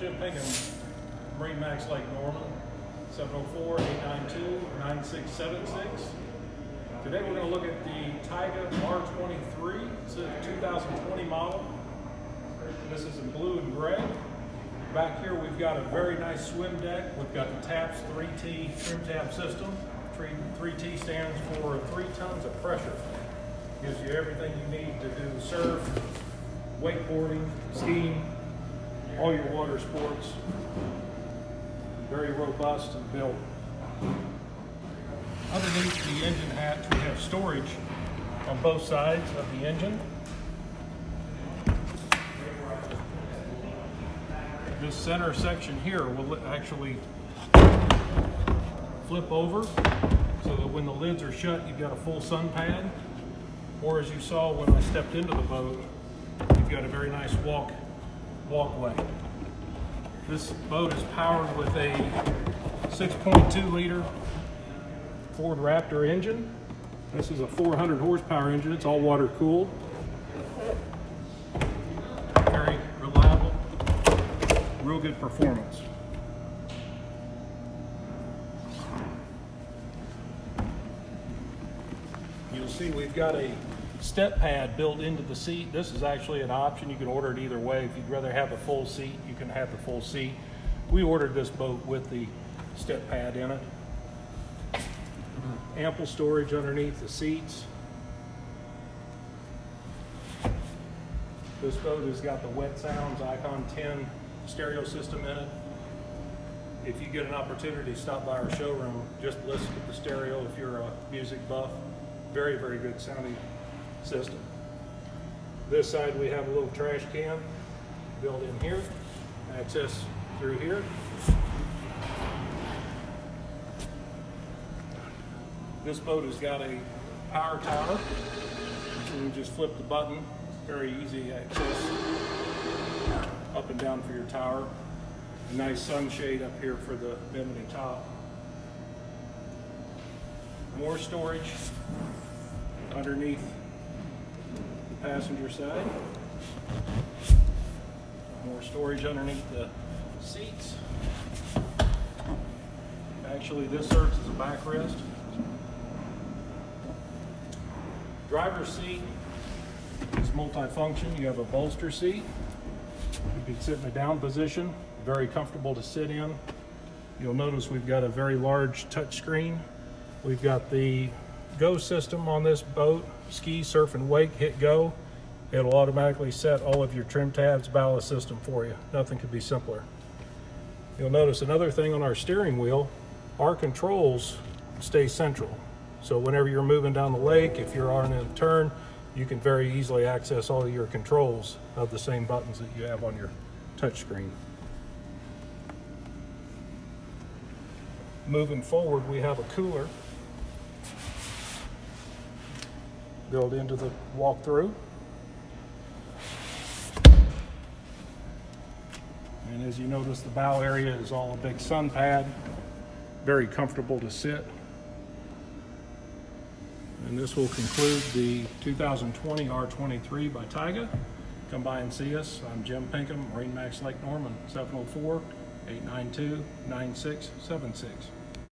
Jim Pinkham, MarineMax Lake Norman, 704-892-9676. Today we're going to look at the Tige R23. It's a 2020 model. This is in blue and gray. Back here we've got a very nice swim deck. We've got the TAPS 3T trim tab system. 3T stands for 3 tons of pressure. Gives you everything you need to do surf, wakeboarding, skiing, all your water sports. Very robust and built. Underneath the engine hatch we have storage on both sides of the engine. This center section here will actually flip over so that when the lids are shut you've got a full sun pad, or as you saw when I stepped into the boat, you've got a very nice walkway. This boat is powered with a 6.2 liter Ford Raptor engine. This is a 400 horsepower engine. It's all water cooled. Very reliable, real good performance. You'll see we've got a step pad built into the seat. This is actually an option. You can order it either way. If you'd rather have a full seat, you can have the full seat. We ordered this boat with the step pad in it. Ample storage underneath the seats. This boat has got the Wet Sounds Icon 10 stereo system in it. If you get an opportunity to stop by our showroom, just listen to the stereo if you're a music buff. Very, very good sounding system. This side we have a little trash can built in here, access through here. This boat has got a power tower, so you just flip the button, very easy access up and down for your tower. A nice sunshade up here for the bimini top. More storage underneath the passenger side. More storage underneath the seats. Actually, this serves as a backrest. Driver's seat is multifunction. You have a bolster seat. You can sit in a down position. Very comfortable to sit in. You'll notice we've got a very large touch screen. We've got the Go system on this boat. Ski, surf, and wake, hit go. It'll automatically set all of your trim tabs, ballast system for you. Nothing could be simpler. You'll notice another thing on our steering wheel, our controls stay central. So whenever you're moving down the lake, if you're on a turn, you can very easily access all of your controls of the same buttons that you have on your touchscreen. Moving forward, we have a cooler built into the walkthrough. And as you notice, the bow area is all a big sun pad. Very comfortable to sit. And this will conclude the 2020 R23 by Tige. Come by and see us. I'm Jim Pinkham, MarineMax Lake Norman, 704-892-9676.